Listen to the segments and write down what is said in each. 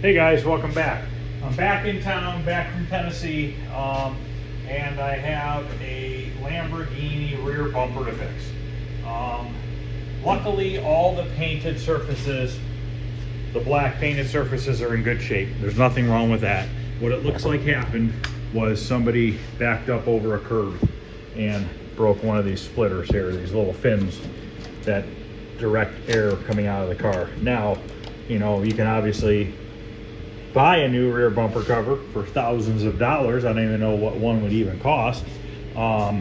Hey guys, welcome back. I'm back in town, back from Tennessee, and I have a Lamborghini rear bumper to fix. Luckily, all the painted surfaces, the black painted surfaces are in good shape. There's nothing wrong with that. What it looks like happened was somebody backed up over a curb and broke one of these splitters here, these little fins that direct air coming out of the car. Now, you know, you can obviously buy a new rear bumper cover for thousands of dollars. I don't even know what one would even cost. I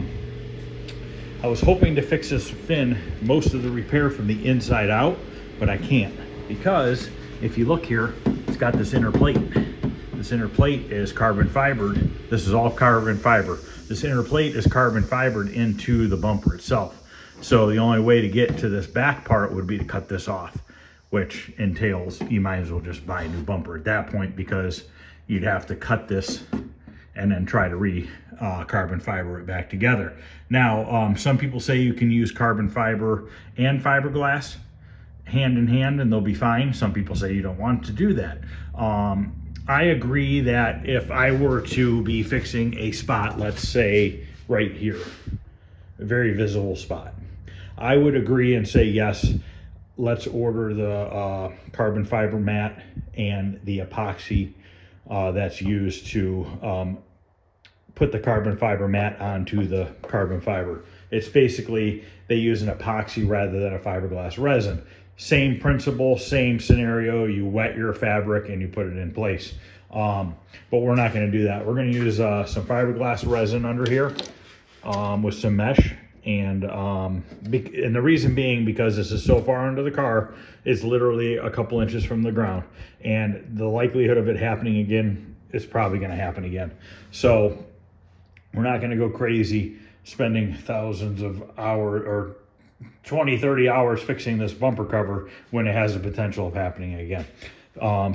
was hoping to fix this fin, most of the repair from the inside out, but I can't, because if you look here, it's got this inner plate. This inner plate is carbon fibered. This is all carbon fiber. This inner plate is carbon fibered into the bumper itself. So the only way to get to this back part would be to cut this off, which entails you might as well just buy a new bumper at that point, because you'd have to cut this and then try to carbon fiber it back together. Now, some people say you can use carbon fiber and fiberglass hand in hand and they'll be fine. Some people say you don't want to do that. I agree that if I were to be fixing a spot, let's say right here, a very visible spot, I would agree and say, yes, let's order the carbon fiber mat and the epoxy that's used to put the carbon fiber mat onto the carbon fiber. It's basically, they use an epoxy rather than a fiberglass resin. Same principle, same scenario. You wet your fabric and you put it in place. But we're not going to do that. We're going to use some fiberglass resin under here with some mesh. And the reason being, because this is so far under the car, it's literally a couple inches from the ground, and the likelihood of it happening again is probably going to happen again. So we're not going to go crazy spending thousands of hours or 20-30 hours fixing this bumper cover when it has the potential of happening again.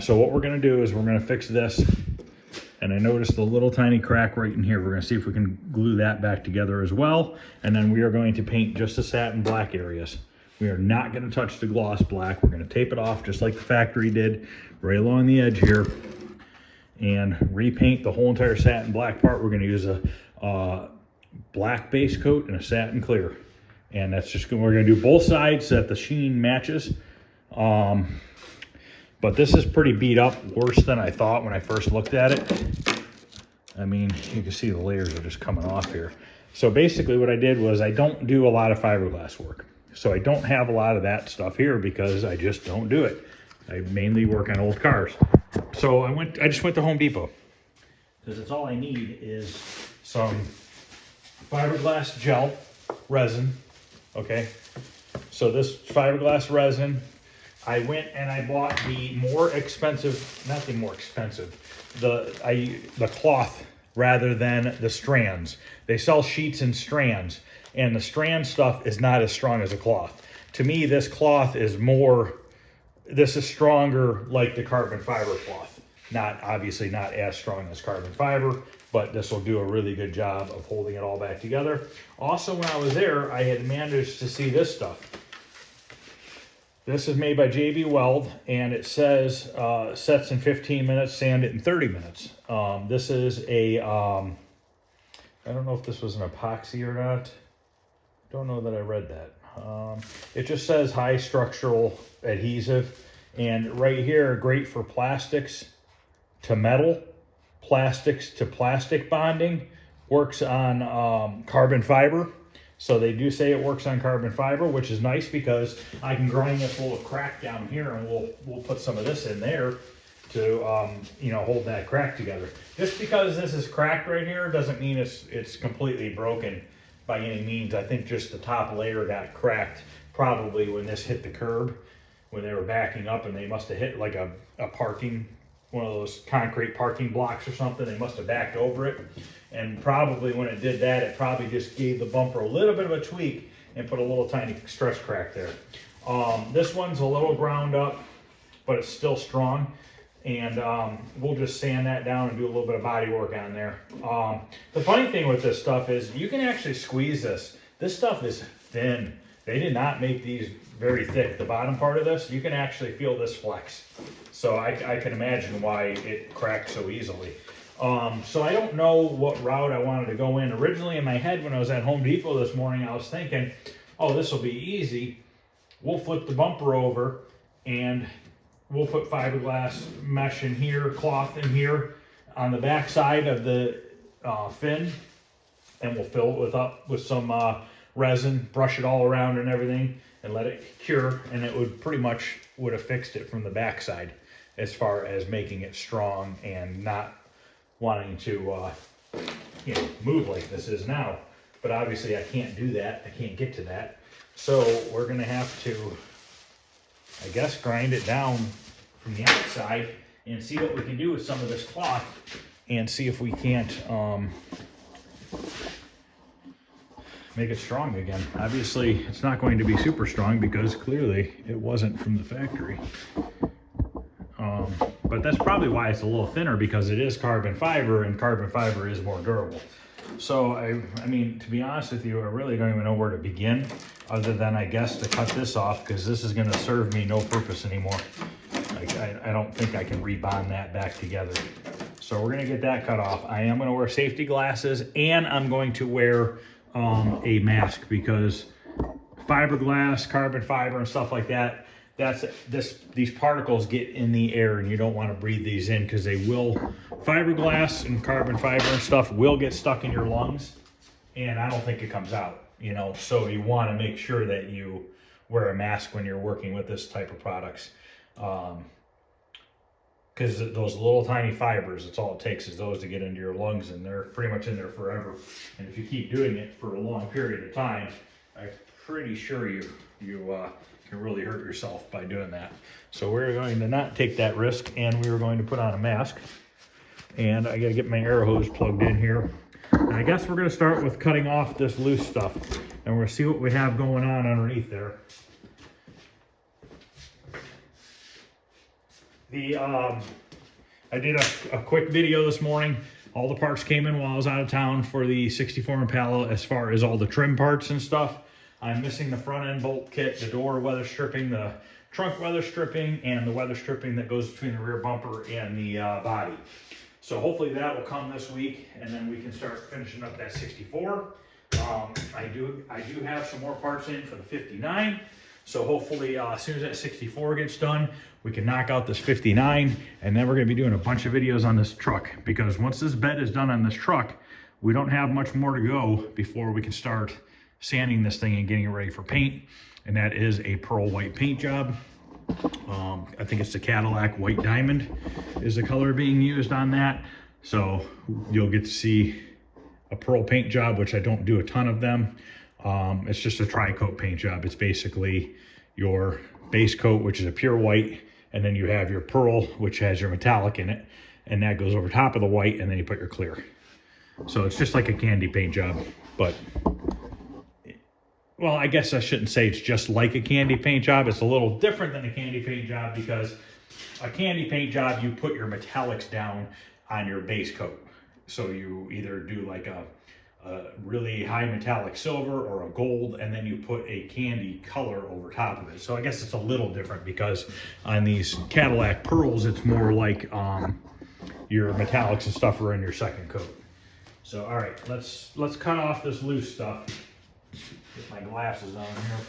So what we're going to do is we're going to fix this. And I noticed a little tiny crack right in here. We're going to see if we can glue that back together as well. And then we are going to paint just the satin black areas. We are not going to touch the gloss black. We're going to tape it off just like the factory did right along the edge here and repaint the whole entire satin black part. We're going to use a black base coat and a satin clear. And that's just we're going to do both sides so that the sheen matches. But this is pretty beat up, worse than I thought when I first looked at it. I mean, you can see the layers are just coming off here. So basically what I did was I don't do a lot of fiberglass work. So I don't have a lot of that stuff here because I just don't do it. I mainly work on old cars. So I just went to Home Depot, because it's all I need is some fiberglass gel resin. Okay, so this fiberglass resin, I went and I bought the more expensive, not the more expensive, the cloth rather than the strands. They sell sheets and strands, and the strand stuff is not as strong as a cloth. To me, this cloth is this is stronger like the carbon fiber cloth. Obviously not as strong as carbon fiber, but this will do a really good job of holding it all back together. Also, when I was there, I had managed to see this stuff. This is made by JB Weld, and it says sets in 15 minutes, sand it in 30 minutes. This is a, I don't know if this was an epoxy or not. Don't know that I read that. It just says high structural adhesive, and right here, great for plastics to metal, plastics to plastic bonding, works on carbon fiber. So they do say it works on carbon fiber, which is nice because I can grind this little crack down here, and we'll put some of this in there to you know, hold that crack together. Just because this is cracked right here doesn't mean it's completely broken by any means. I think just the top layer got cracked probably when this hit the curb, when they were backing up, and they must have hit like a one of those concrete parking blocks or something. They must have backed over it, and probably when it did that, it probably just gave the bumper a little bit of a tweak and put a little tiny stress crack there. This one's a little ground up, but it's still strong, and we'll just sand that down and do a little bit of body work on there. The funny thing with this stuff is you can actually squeeze this. This stuff is thin. They did not make these very thick. The bottom part of this, you can actually feel this flex. So I can imagine why it cracks so easily. So I don't know what route I wanted to go in. Originally in my head when I was at Home Depot this morning, I was thinking, oh, this will be easy. We'll flip the bumper over and we'll put fiberglass mesh in here, cloth in here on the back side of the fin, and we'll fill it up with some resin, brush it all around and everything, and let it cure, and it would pretty much would have fixed it from the backside as far as making it strong and not wanting to move like this is now. But obviously I can't do that. I can't get to that. So we're gonna have to, I guess, grind it down from the outside and see what we can do with some of this cloth and see if we can't make it strong again. Obviously, it's not going to be super strong because clearly it wasn't from the factory. But that's probably why it's a little thinner, because it is carbon fiber, and carbon fiber is more durable. So, I mean, to be honest with you, I really don't even know where to begin, other than, I guess, to cut this off, because this is going to serve me no purpose anymore. I don't think I can rebond that back together. So we're going to get that cut off. I am going to wear safety glasses, and I'm going to wear a mask, because fiberglass, carbon fiber, and stuff like that, these particles get in the air, and you don't want to breathe these in, because they will, fiberglass and carbon fiber and stuff will get stuck in your lungs, and I don't think it comes out, so you want to make sure that you wear a mask when you're working with this type of products, because those little tiny fibers, that's all it takes is those to get into your lungs, and they're pretty much in there forever. And if you keep doing it for a long period of time, I'm pretty sure you can really hurt yourself by doing that. So we're going to not take that risk, and we were going to put on a mask. And I got to get my air hose plugged in here. And I guess we're going to start with cutting off this loose stuff, and we're going to see what we have going on underneath there. I did a quick video this morning. All the parts came in while I was out of town for the 64 Impala, as far as all the trim parts and stuff. I'm missing the front end bolt kit, the door weather stripping, the trunk weather stripping, and the weather stripping that goes between the rear bumper and the body. So hopefully that will come this week, and then we can start finishing up that 64. I do have some more parts in for the 59. So hopefully as soon as that 64 gets done, we can knock out this 59, and then we're going to be doing a bunch of videos on this truck, because once this bed is done on this truck, we don't have much more to go before we can start sanding this thing and getting it ready for paint. And that is a pearl white paint job. I think it's the Cadillac White Diamond is the color being used on that. So you'll get to see a pearl paint job, which I don't do a ton of them. It's just a tri-coat paint job. It's basically your base coat, which is a pure white, and then you have your pearl, which has your metallic in it, and that goes over top of the white, and then you put your clear. So it's just like a candy paint job, but, well, I guess I shouldn't say it's just like a candy paint job. It's a little different than a candy paint job, because a candy paint job, you put your metallics down on your base coat. So you either do like a really high metallic silver or a gold, and then you put a candy color over top of it. So I guess it's a little different, because on these Cadillac pearls, it's more like your metallics and stuff are in your second coat. So all right, let's cut off this loose stuff. Get my glasses on here.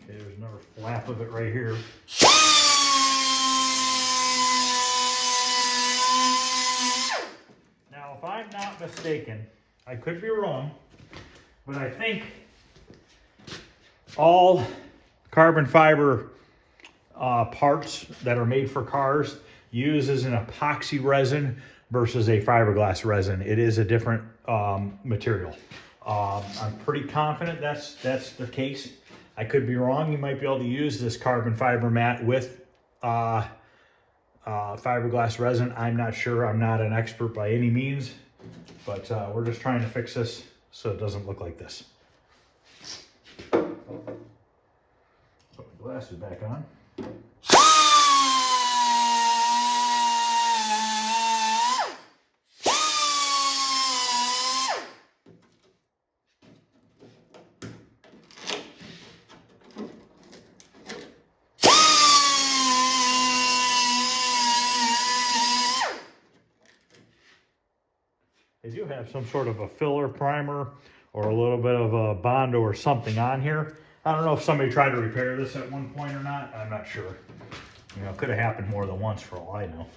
There's another flap of it right here. Now, if I'm not mistaken, I could be wrong, But I think all carbon fiber parts that are made for cars uses an epoxy resin versus a fiberglass resin. It is a different material. I'm pretty confident that's the case. I could be wrong. You might be able to use this carbon fiber mat with fiberglass resin. I'm not sure. I'm not an expert by any means, but we're just trying to fix this so it doesn't look like this. Put my glasses back on. They do have some sort of a filler primer or a little bit of a Bondo or something on here. I don't know if somebody tried to repair this at one point or not. I'm not sure. You know, it could have happened more than once for all I know.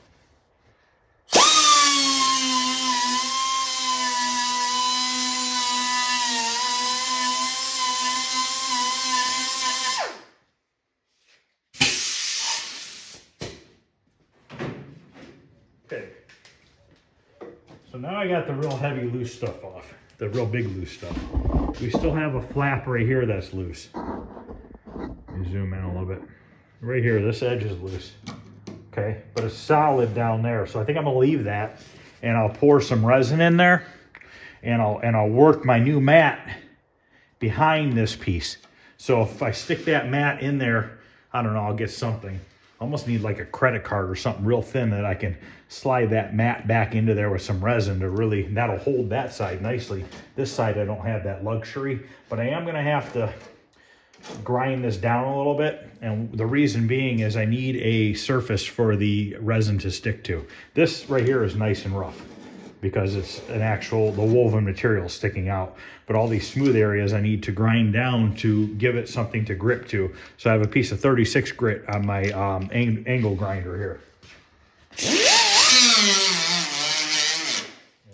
Okay. So now I got the real heavy loose stuff off, the real big loose stuff. We still have a flap right here that's loose. Let me zoom in a little bit. Right here, this edge is loose. Okay, but it's solid down there. So I think I'm gonna leave that and I'll pour some resin in there and I'll work my new mat behind this piece. So if I stick that mat in there, I don't know, I'll get something. I almost need like a credit card or something real thin that I can slide that mat back into there with some resin to really, that'll hold that side nicely. This side I don't have that luxury, but I am gonna have to grind this down a little bit. And the reason being is I need a surface for the resin to stick to. This right here is nice and rough because it's the woven material sticking out. But all these smooth areas I need to grind down to give it something to grip to. So I have a piece of 36 grit on my angle grinder here.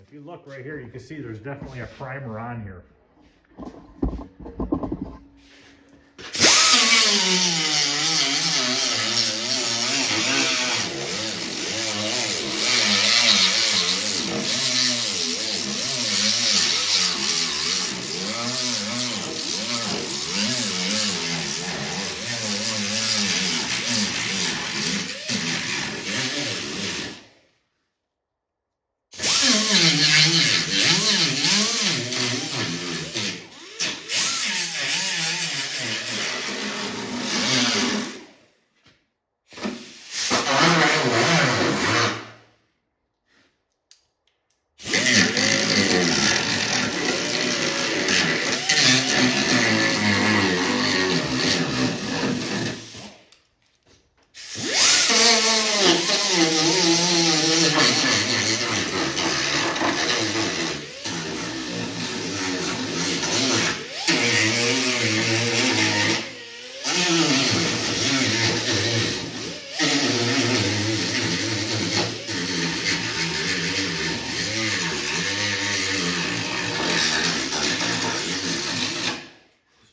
If you look right here, you can see there's definitely a primer on here.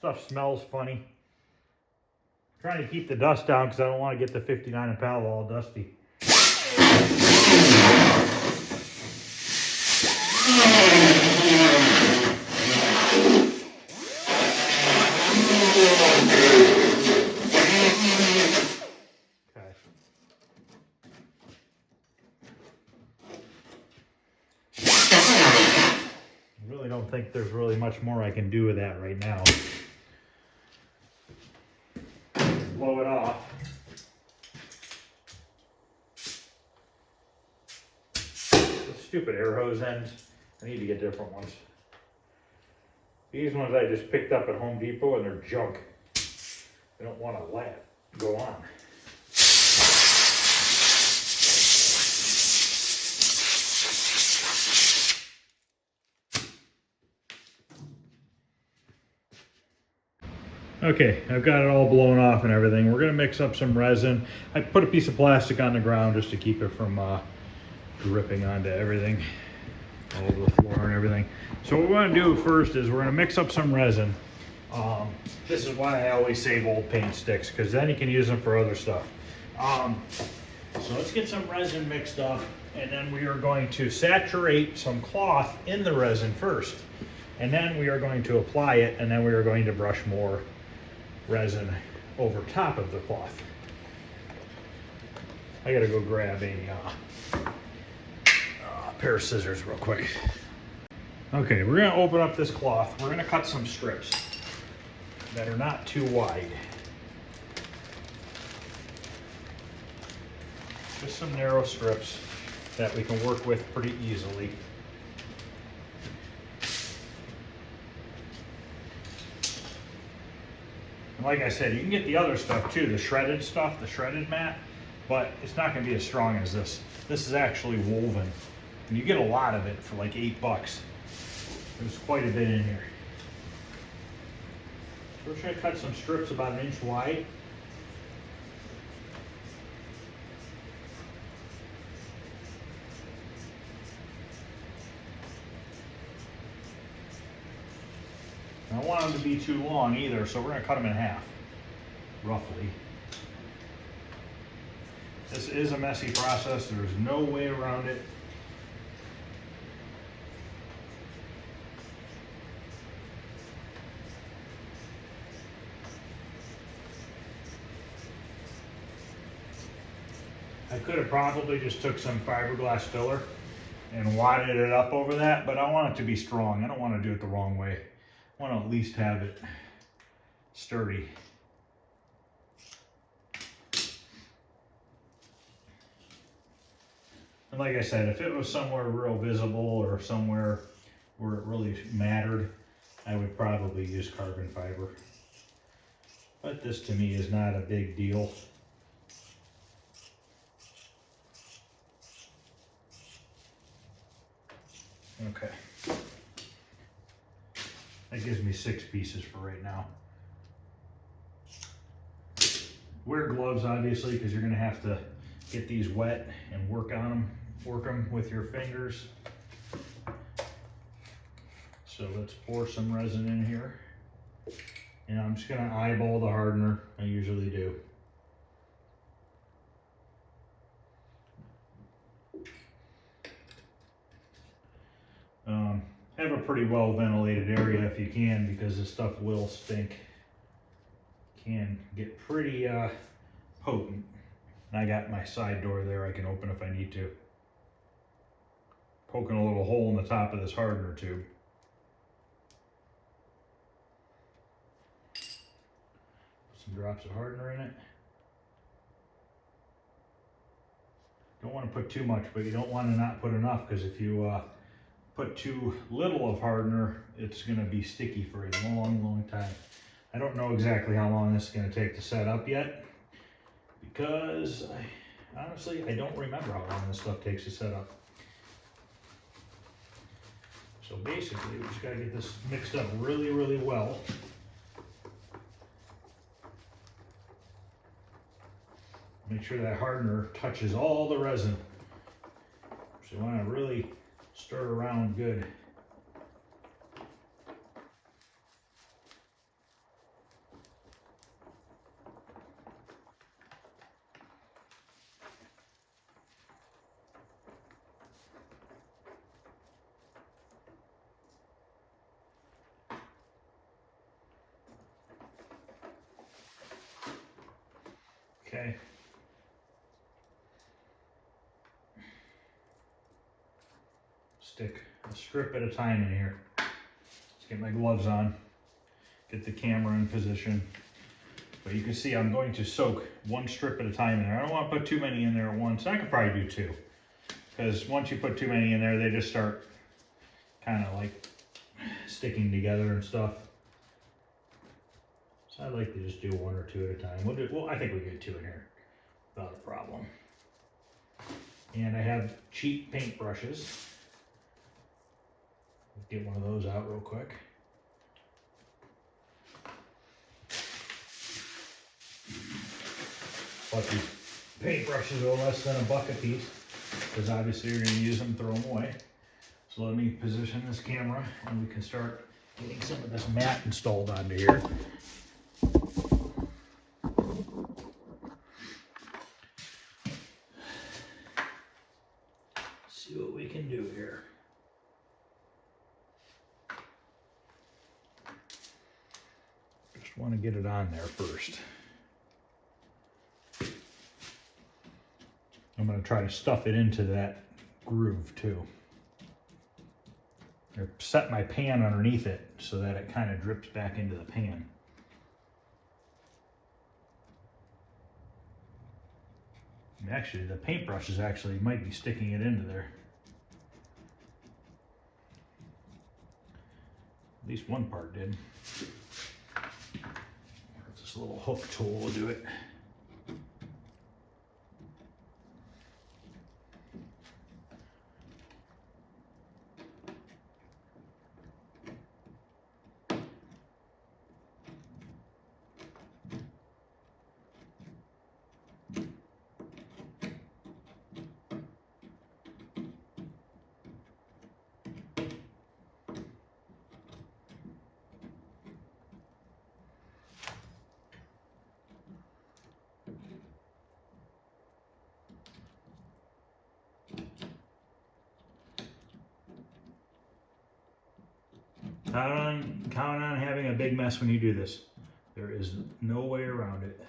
Stuff smells funny. I'm trying to keep the dust down because I don't want to get the 59 Impala all dusty. Okay. I really don't think there's really much more I can do with that right now. Blow it off. The stupid air hose ends. I need to get different ones. These ones I just picked up at Home Depot and they're junk. I don't want to let it go on. Okay, I've got it all blown off and everything. We're gonna mix up some resin. I put a piece of plastic on the ground just to keep it from dripping onto everything. all over the floor and everything. So what we're going to do first is we're going to mix up some resin. This is why I always save old paint sticks, because then you can use them for other stuff. So let's get some resin mixed up, and then we are going to saturate some cloth in the resin first. And then we are going to apply it, and then we are going to brush more resin over top of the cloth. I gotta go grab a pair of scissors real quick. Okay, we're gonna open up this cloth. We're gonna cut some strips that are not too wide. Just some narrow strips that we can work with pretty easily. And like I said, you can get the other stuff too, the shredded stuff, the shredded mat, but it's not gonna be as strong as this. This is actually woven, and you get a lot of it for like $8. There's quite a bit in here. So we're just gonna cut some strips about 1 inch wide. I don't want them to be too long either, so we're going to cut them in half, roughly. This is a messy process. There's no way around it. I could have probably just took some fiberglass filler and wadded it up over that, but I want it to be strong. I don't want to do it the wrong way. I want to at least have it sturdy. And like I said, if it was somewhere real visible or somewhere where it really mattered, I would probably use carbon fiber. But this to me is not a big deal. Okay. That gives me 6 pieces for right now. Wear gloves, obviously, because you're going to have to get these wet and work them with your fingers. So let's pour some resin in here. And I'm just going to eyeball the hardener. I usually do. Have a pretty well ventilated area if you can, because this stuff will stink. Can get pretty potent. And I got my side door there I can open if I need to. Poking a little hole in the top of this hardener tube. Put some drops of hardener in it. Don't want to put too much, but you don't want to not put enough, because if you put too little of hardener, it's going to be sticky for a long time. I don't know exactly how long this is going to take to set up yet, because honestly, I don't remember how long this stuff takes to set up. So basically, we just got to get this mixed up really well. Make sure that hardener touches all the resin. So you want to really stir around good. Okay. Stick a strip at a time in here. Let's get my gloves on, get the camera in position. But you can see I'm going to soak 1 strip at a time in there. I don't want to put too many in there at once. I could probably do 2, because once you put too many in there, they just start kind of like sticking together and stuff. So I'd like to just do 1 or 2 at a time. Well, I think we get 2 in here without a problem. And I have cheap paint brushes. Get one of those out real quick. But these paint brushes are less than $1 a piece, because obviously you're going to use them, throw them away. So let me position this camera and we can start getting some of this mat installed onto here. See what we can do here. Just want to get it on there first. I'm going to try to stuff it into that groove too. I set my pan underneath it so that it kind of drips back into the pan. And actually, the paintbrush is actually might be sticking it into there. At least one part did. This little hook tool will do it. Count on having a big mess when you do this. There is no way around it.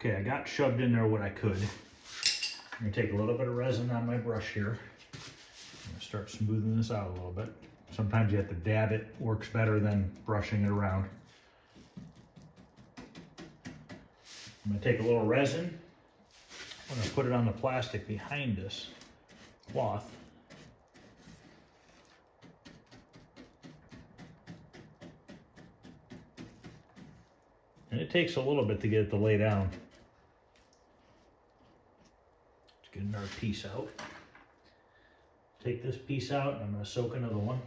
Okay, I got shoved in there what I could. I'm gonna take a little bit of resin on my brush here. I'm gonna start smoothing this out a little bit. Sometimes you have to dab it, works better than brushing it around. I'm gonna take a little resin. I'm gonna put it on the plastic behind this cloth. And it takes a little bit to get it to lay down. Let's get another piece out. Take this piece out and I'm going to soak another one.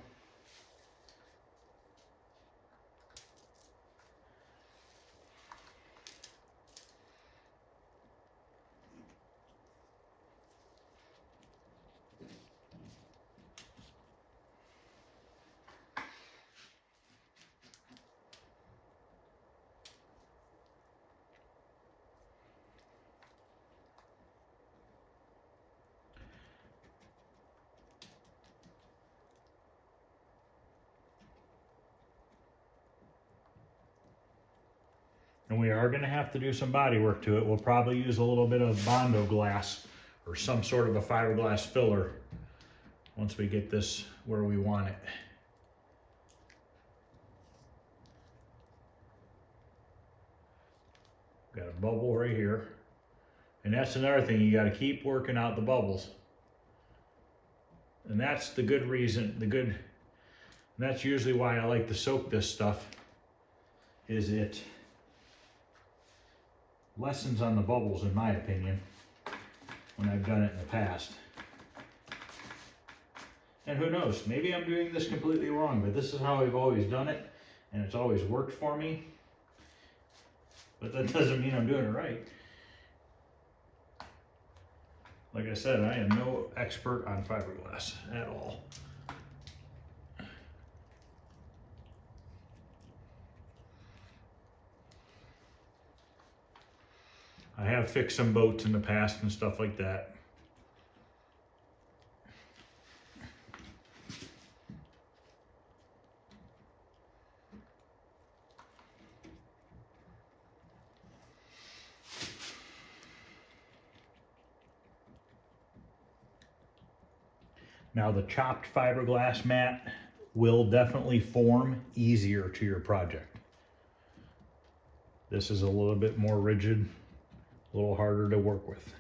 And we are going to have to do some body work to it. We'll probably use a little bit of Bondo glass or some sort of a fiberglass filler once we get this where we want it. Got a bubble right here. And that's another thing, you got to keep working out the bubbles. And that's the good reason, and that's usually why I like to soak this stuff, is it lessens on the bubbles, in my opinion, when I've done it in the past. And who knows, maybe I'm doing this completely wrong, but this is how I've always done it, and it's always worked for me. But that doesn't mean I'm doing it right. Like I said, I am no expert on fiberglass at all. I have fixed some boats in the past and stuff like that. Now the chopped fiberglass mat will definitely form easier to your project. This is a little bit more rigid, a little harder to work with.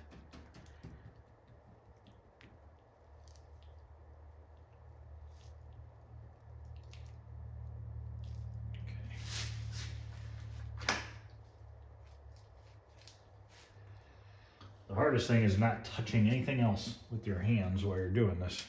The hardest thing is not touching anything else with your hands while you're doing this.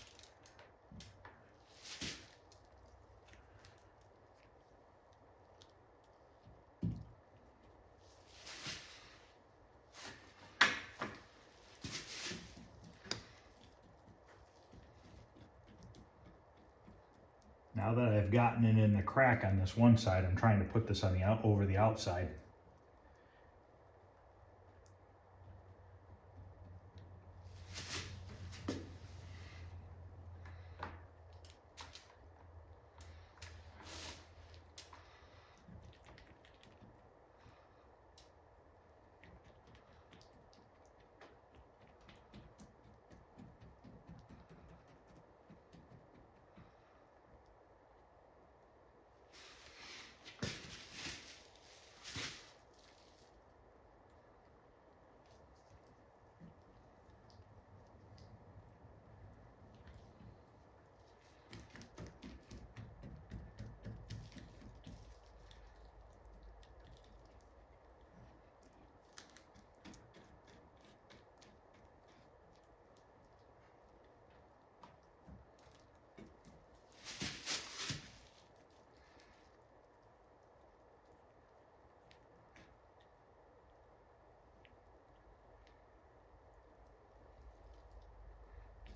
Now that I've gotten it in the crack on this one side, I'm trying to put this on the over the outside.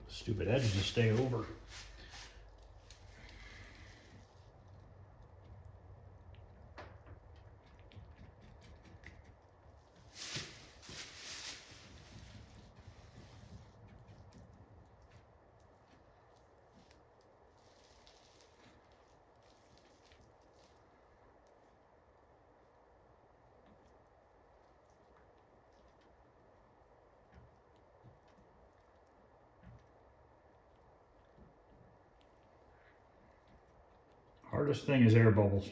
Stupid edge to stay over. Hardest thing is air bubbles.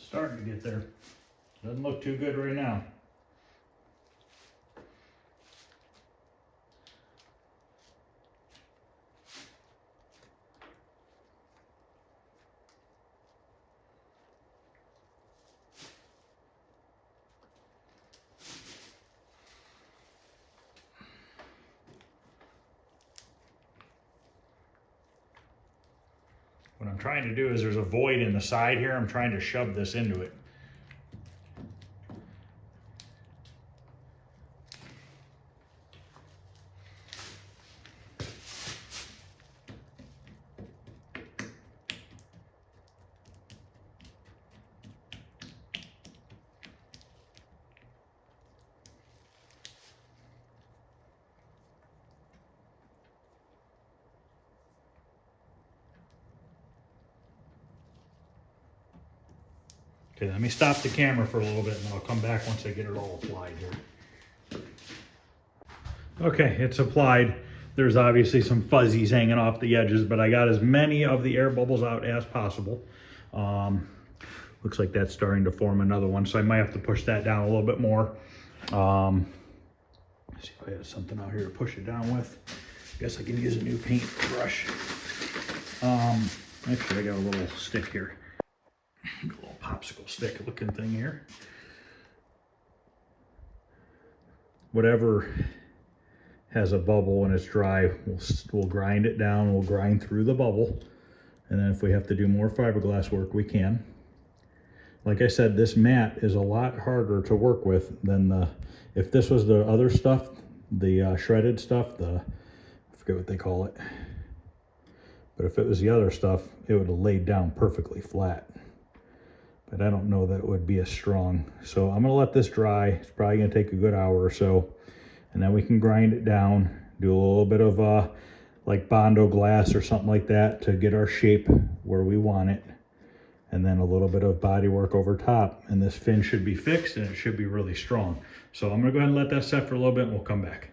Starting to get there. Doesn't look too good right now. What I'm trying to do is there's a void in the side here. I'm trying to shove this into it. Okay, let me stop the camera for a little bit and I'll come back once I get it all applied here. Okay, it's applied. There's obviously some fuzzies hanging off the edges, but I got as many of the air bubbles out as possible. Looks like that's starting to form another one, so I might have to push that down a little bit more. Let's see if I have something out here to push it down with. Guess I can use a new paint brush. Actually, I got a little stick here. A little popsicle stick looking thing here. Whatever has a bubble when it's dry, we'll grind it down, we'll grind through the bubble. And then if we have to do more fiberglass work, we can. Like I said, this mat is a lot harder to work with than if this was the other stuff, the shredded stuff, I forget what they call it. But if it was the other stuff, it would have laid down perfectly flat. But I don't know that it would be as strong. So I'm gonna let this dry. It's probably gonna take a good hour or so. And then we can grind it down, do a little bit of like Bondo glass or something like that to get our shape where we want it. And then a little bit of body work over top. And this fin should be fixed and it should be really strong. So I'm gonna go ahead and let that set for a little bit and we'll come back.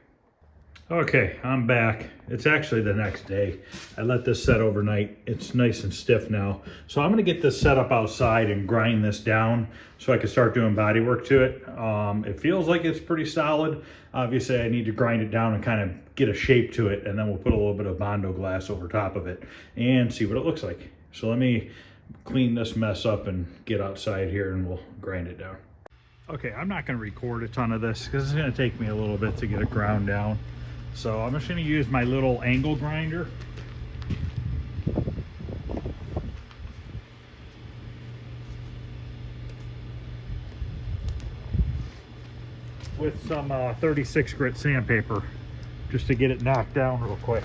Okay, I'm back. It's actually the next day. I let this set overnight. It's nice and stiff now. So I'm gonna get this set up outside and grind this down so I can start doing body work to it. It feels like it's pretty solid. Obviously I need to grind it down and kind of get a shape to it, and then we'll put a little bit of Bondo glass over top of it and see what it looks like. So let me clean this mess up and get outside here and we'll grind it down. Okay, I'm not gonna record a ton of this because it's gonna take me a little bit to get it ground down. So I'm just gonna use my little angle grinder. With some 36 grit sandpaper, just to get it knocked down real quick.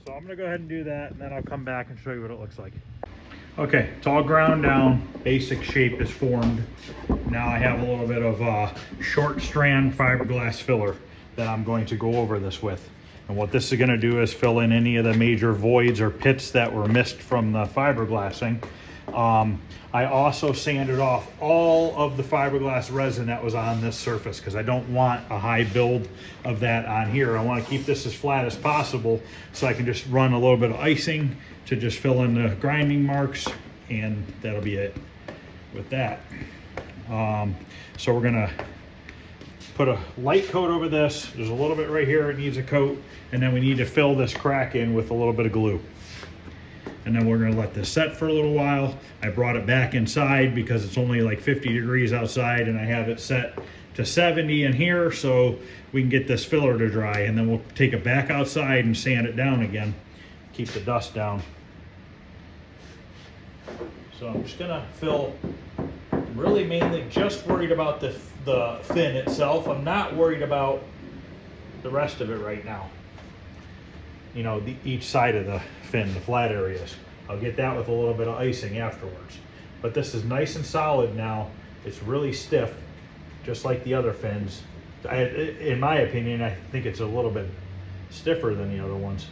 So I'm gonna go ahead and do that, and then I'll come back and show you what it looks like. Okay, it's all ground down, basic shape is formed. Now I have a little bit of short strand fiberglass filler that I'm going to go over this with. And what this is gonna do is fill in any of the major voids or pits that were missed from the fiberglassing. I also sanded off all of the fiberglass resin that was on this surface because I don't want a high build of that on here. I want to keep this as flat as possible so I can just run a little bit of icing to just fill in the grinding marks, and that'll be it with that. So we're gonna put a light coat over this. There's a little bit right here, it needs a coat, and then we need to fill this crack in with a little bit of glue. And then we're gonna let this set for a little while. I brought it back inside because it's only like 50 degrees outside, and I have it set to 70 in here so we can get this filler to dry, and then we'll take it back outside and sand it down again, keep the dust down. So I'm just gonna fill, really mainly just worried about the fin itself. I'm not worried about the rest of it right now. You know, each side of the fin, the flat areas. I'll get that with a little bit of icing afterwards. But this is nice and solid now. It's really stiff, just like the other fins. In my opinion, I think it's a little bit stiffer than the other ones.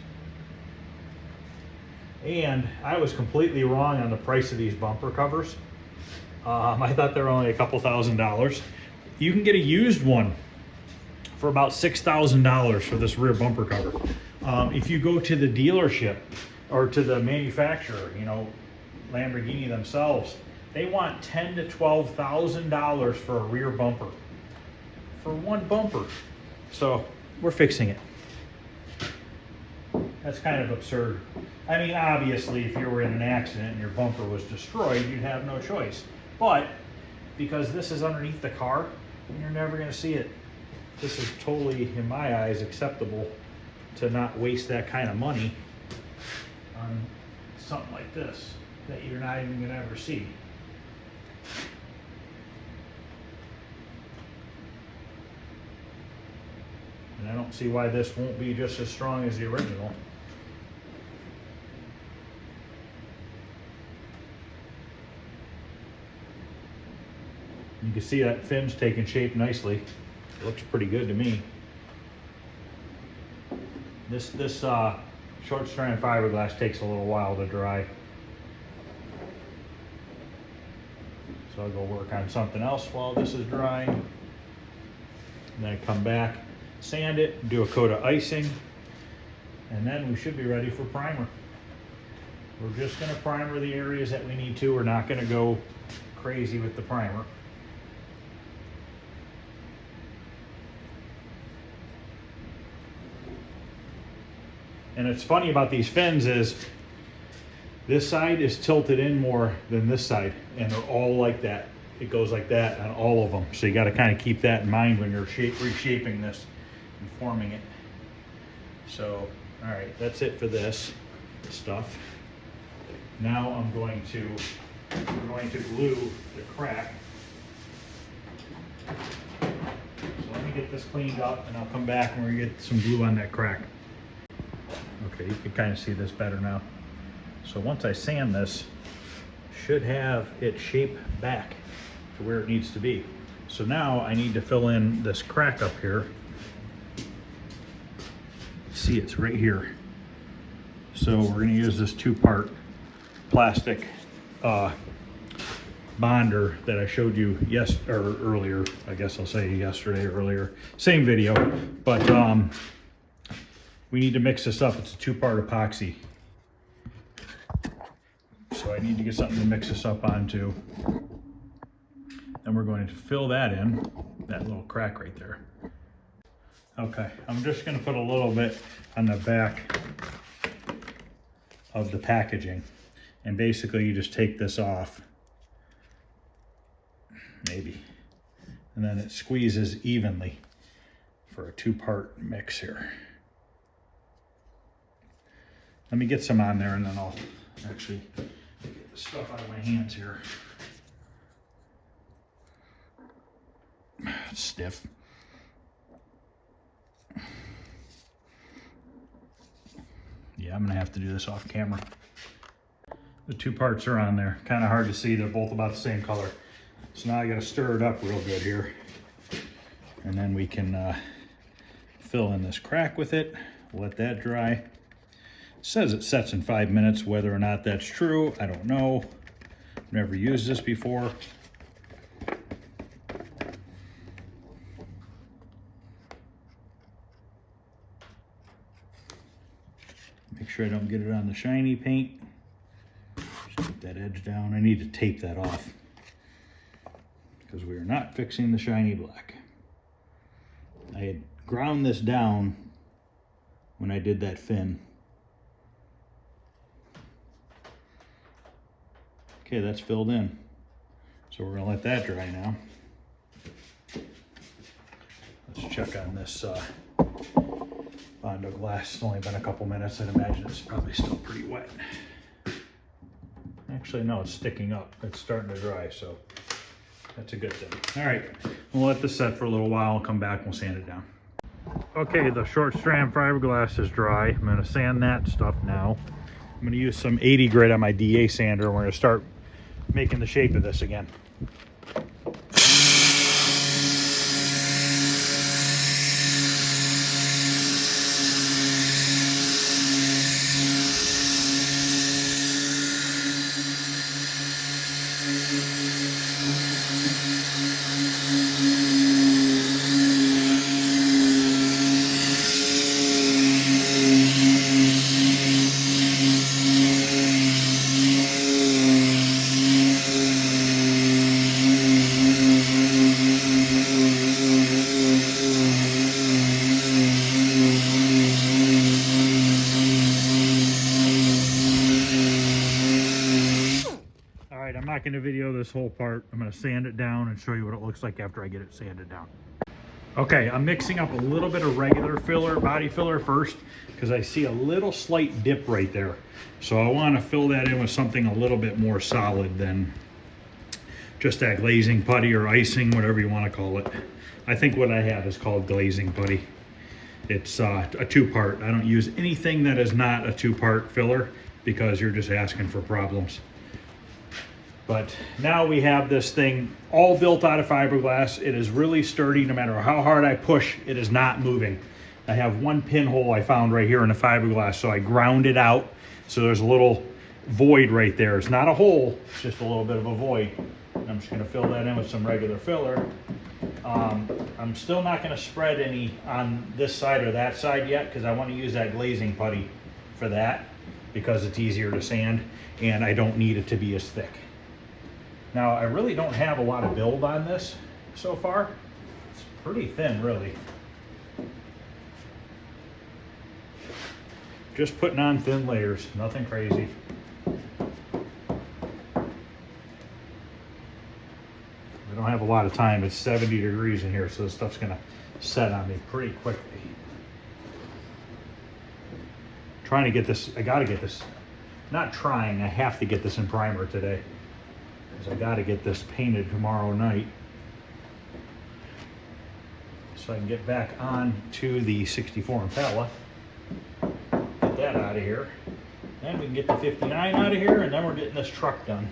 And I was completely wrong on the price of these bumper covers. I thought they were only a couple $1,000s. You can get a used one for about $6,000 for this rear bumper cover. If you go to the dealership or to the manufacturer, you know, Lamborghini themselves, they want $10,000 to $12,000 for a rear bumper, for one bumper. So we're fixing it. That's kind of absurd. I mean, obviously, if you were in an accident and your bumper was destroyed, you'd have no choice. But because this is underneath the car, you're never going to see it. This is totally, in my eyes, acceptable to not waste that kind of money on something like this that you're not even going to ever see. And I don't see why this won't be just as strong as the original. You can see that fin's taking shape nicely. It looks pretty good to me. This short strand fiberglass takes a little while to dry. So I'll go work on something else while this is drying. And then I come back, sand it, do a coat of icing, And then we should be ready for primer. We're just gonna primer the areas that we need to. We're not gonna go crazy with the primer. And it's funny about these fins is this side is tilted in more than this side, and they're all like that. It goes like that on all of them. So you got to kind of keep that in mind when you're reshaping this and forming it. So, all right, that's it for this stuff. Now we're going to glue the crack. So let me get this cleaned up and I'll come back and we're gonna get some glue on that crack. Okay, you can kind of see this better now. So once I sand this, should have it shape back to where it needs to be. So now I need to fill in this crack up here. See, it's right here. So we're gonna use this 2-part plastic bonder that I showed you earlier. I guess I'll say yesterday or earlier. Same video, but we need to mix this up. It's a 2-part epoxy. So I need to get something to mix this up onto. And we're going to fill that in, that little crack right there. Okay, I'm just gonna put a little bit on the back of the packaging. And basically you just take this off, maybe, and then it squeezes evenly for a 2-part mix here. Let me get some on there and then I'll actually get the stuff out of my hands here. It's stiff. Yeah, I'm gonna have to do this off camera. The 2 parts are on there. Kind of hard to see. They're both about the same color. So now I gotta stir it up real good here. And then we can fill in this crack with it. Let that dry. It says it sets in 5 minutes. Whether or not that's true, I don't know. Never used this before. Make sure I don't get it on the shiny paint. Just put that edge down. I need to tape that off because we are not fixing the shiny black. I had ground this down when I did that fin. Okay, that's filled in. So we're gonna let that dry now. Let's check on this Bondo glass. It's only been a couple minutes. I'd imagine it's probably still pretty wet. Actually, no, it's sticking up. It's starting to dry, so that's a good thing. All right, we'll let this set for a little while. I'll come back and we'll sand it down. Okay, the short strand fiberglass is dry. I'm gonna sand that stuff now. I'm gonna use some 80 grit on my DA sander and we're gonna start making the shape of this again. Going to video this whole part. I'm going to sand it down and show you what it looks like after I get it sanded down. Okay, I'm mixing up a little bit of regular filler, body filler first, because I see a little slight dip right there. So I want to fill that in with something a little bit more solid than just that glazing putty or icing, whatever you want to call it. I think what I have is called glazing putty. It's a 2-part. I don't use anything that is not a 2-part filler because you're just asking for problems. But now we have this thing all built out of fiberglass. It is really sturdy. No matter how hard I push, it is not moving. I have one pinhole I found right here in the fiberglass, so I ground it out. So there's a little void right there. It's not a hole, it's just a little bit of a void. I'm just going to fill that in with some regular filler. I'm still not going to spread any on this side or that side yet, because I want to use that glazing putty for that, because it's easier to sand and I don't need it to be as thick. Now, I really don't have a lot of build on this so far. It's pretty thin, really. Just putting on thin layers, nothing crazy. I don't have a lot of time. It's 70 degrees in here, so this stuff's gonna set on me pretty quickly. Trying to get this, I gotta get this, not trying, I have to get this in primer today, because I gotta get this painted tomorrow night, so I can get back on to the 64 Impala, get that out of here, then we can get the 59 out of here, and then we're getting this truck done.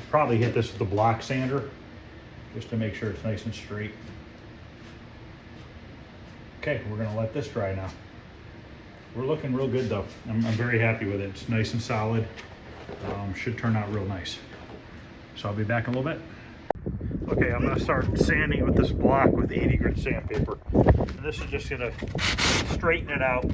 Probably hit this with the block sander just to make sure it's nice and straight. Okay, we're gonna let this dry now. We're looking real good though. I'm very happy with it. It's nice and solid. Should turn out real nice. So I'll be back in a little bit. Okay, I'm gonna start sanding with this block with 80 grit sandpaper. And this is just gonna straighten it out.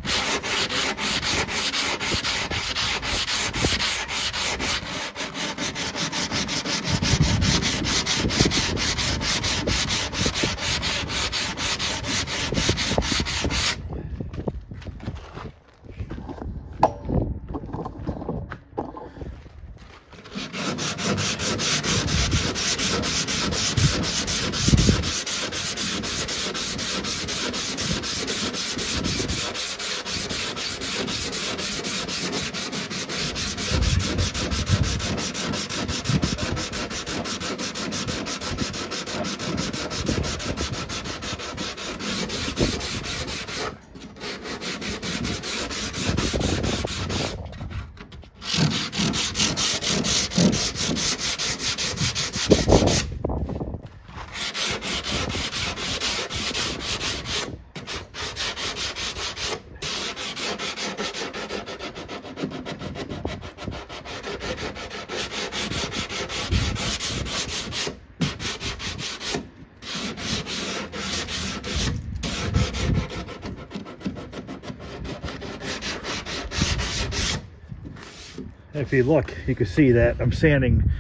If you look, you can see that I'm sanding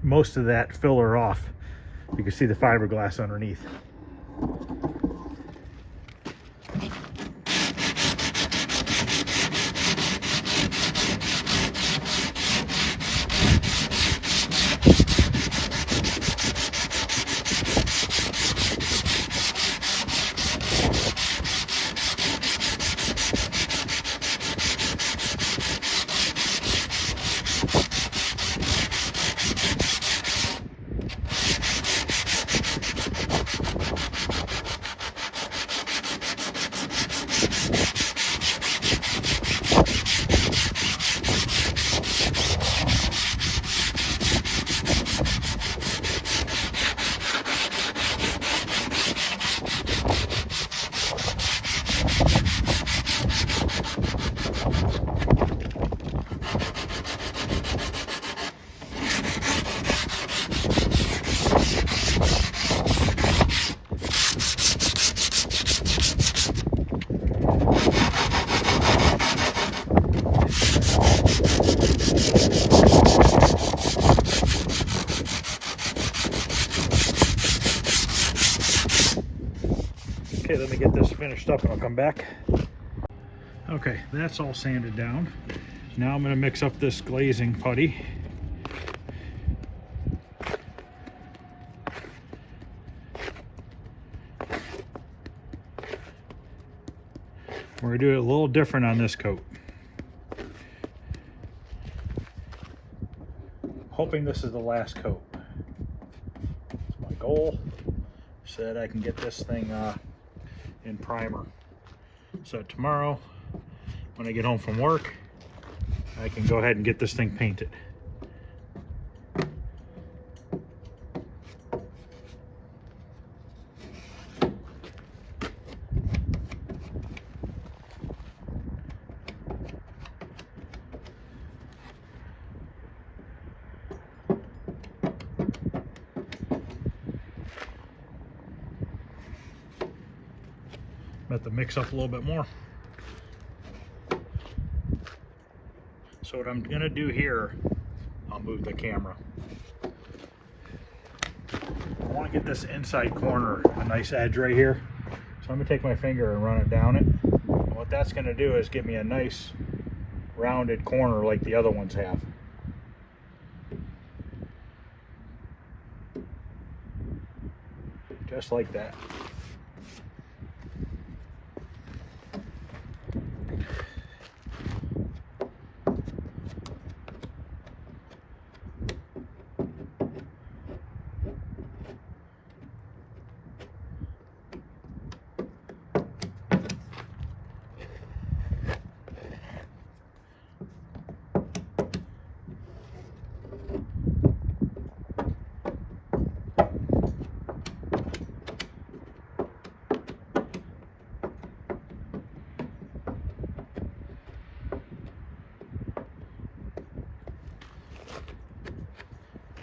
most of that filler off. You can see the fiberglass underneath. Okay, let me get this finished up and I'll come back. Okay, that's all sanded down. Now I'm going to mix up this glazing putty. We're going to do it a little different on this coat. Hoping this is the last coat. That's my goal, so that I can get this thing in primer. So tomorrow, when I get home from work, I can go ahead and get this thing painted. Let the mix up a little bit more. So what I'm gonna do here, I'll move the camera. I wanna get this inside corner a nice edge right here. So I'm gonna take my finger and run it down it. And what that's gonna do is give me a nice rounded corner like the other ones have. Just like that.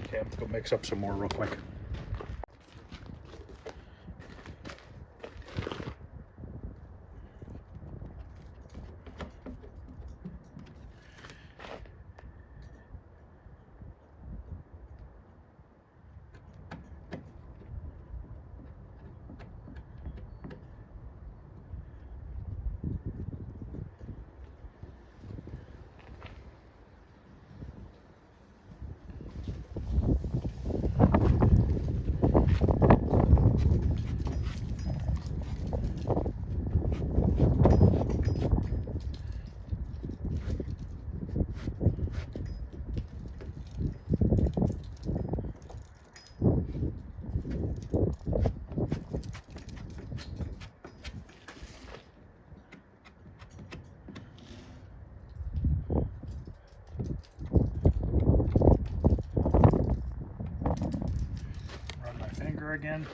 Okay, let's go mix up some more real quick. Again.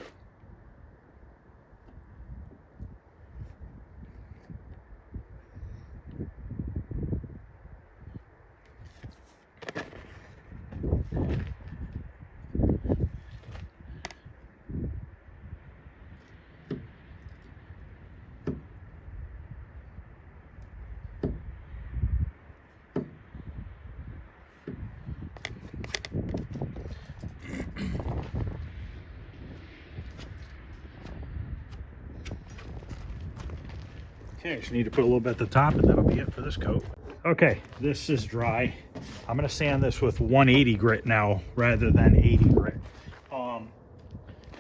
Okay, just need to put a little bit at the top and that'll be it for this coat. Okay, this is dry. I'm gonna sand this with 180 grit now rather than 80 grit.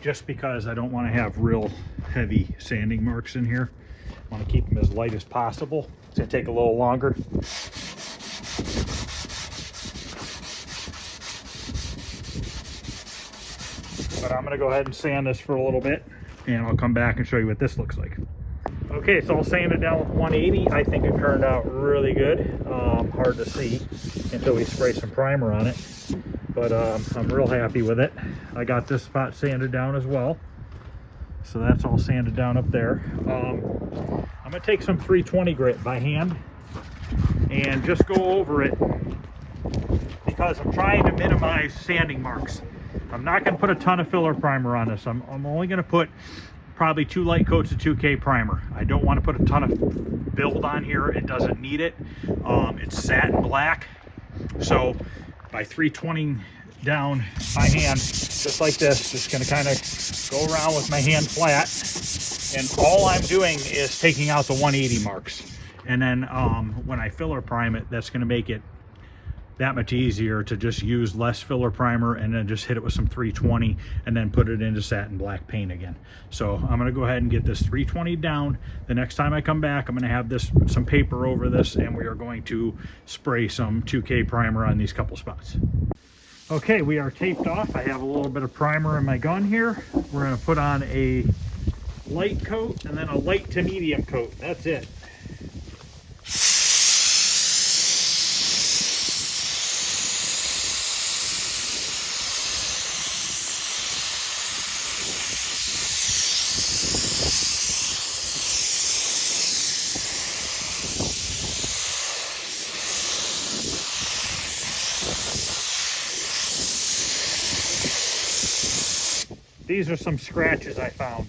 Just because I don't wanna have real heavy sanding marks in here. I wanna keep them as light as possible. It's gonna take a little longer. But I'm gonna go ahead and sand this for a little bit and I'll come back and show you what this looks like. Okay, so I'll sand it down with 180. I think it turned out really good. Hard to see until we spray some primer on it, but I'm real happy with it. I got this spot sanded down as well, so that's all sanded down up there. I'm gonna take some 320 grit by hand and just go over it because I'm trying to minimize sanding marks. I'm not gonna put a ton of filler primer on this. I'm only gonna put probably 2 light coats of 2K primer. I don't want to put a ton of build on here. It doesn't need it. It's satin black. So by 320 down by hand, just like this, just going to kind of go around with my hand flat. And all I'm doing is taking out the 180 marks. And then when I filler prime it, that's going to make it that much easier to just use less filler primer and then just hit it with some 320 and then put it into satin black paint again. So I'm going to go ahead and get this 320 down. The next time I come back, I'm going to have this some paper over this and we are going to spray some 2K primer on these couple spots. Okay, we are taped off. I have a little bit of primer in my gun here. We're going to put on a light coat and then a light to medium coat. That's it. These are some scratches I found.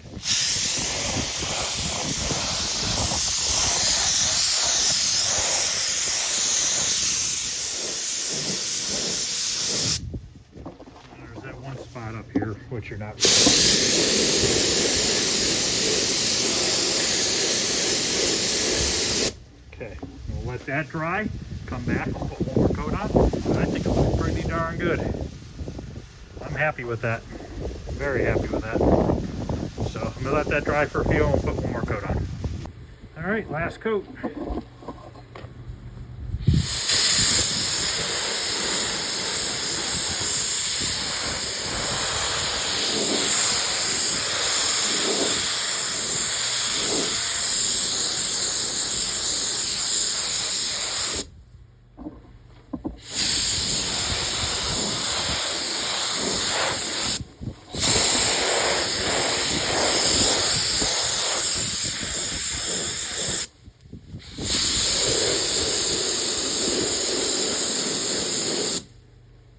There's that one spot up here, which you're not. Okay, we'll let that dry, come back, we'll put one more coat on. I think it looks pretty darn good. I'm happy with that. Very happy with that. So I'm gonna let that dry for a few and we'll put one more coat on. All right, last coat.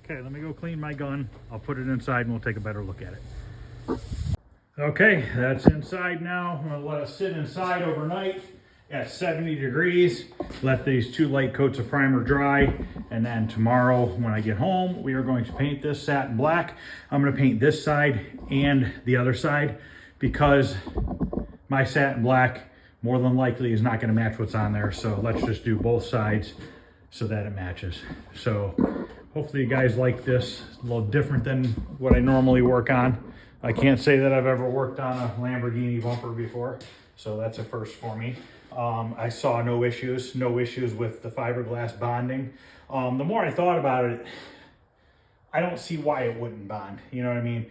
Okay, let me go clean my gun. I'll put it inside and we'll take a better look at it. Okay, that's inside now. I'm gonna let it sit inside overnight at 70 degrees. Let these 2 light coats of primer dry. And then tomorrow when I get home, we are going to paint this satin black. I'm gonna paint this side and the other side because my satin black more than likely is not gonna match what's on there. So let's just do both sides so that it matches. So hopefully you guys like this. It's a little different than what I normally work on. I can't say that I've ever worked on a Lamborghini bumper before, so that's a first for me. I saw no issues with the fiberglass bonding. The more I thought about it, I don't see why it wouldn't bond. You know what I mean?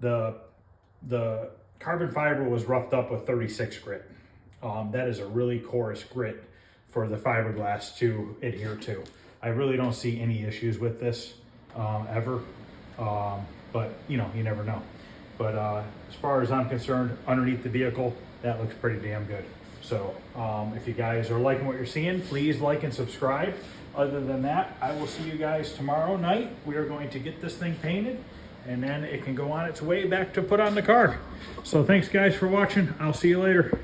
The carbon fiber was roughed up with 36 grit. That is a really coarse grit for the fiberglass to adhere to. I really don't see any issues with this ever, but you know, you never know. But as far as I'm concerned, underneath the vehicle, that looks pretty damn good. So if you guys are liking what you're seeing, please like and subscribe. Other than that, I will see you guys tomorrow night. We are going to get this thing painted and then it can go on its way back to put on the car. So thanks guys for watching. I'll see you later.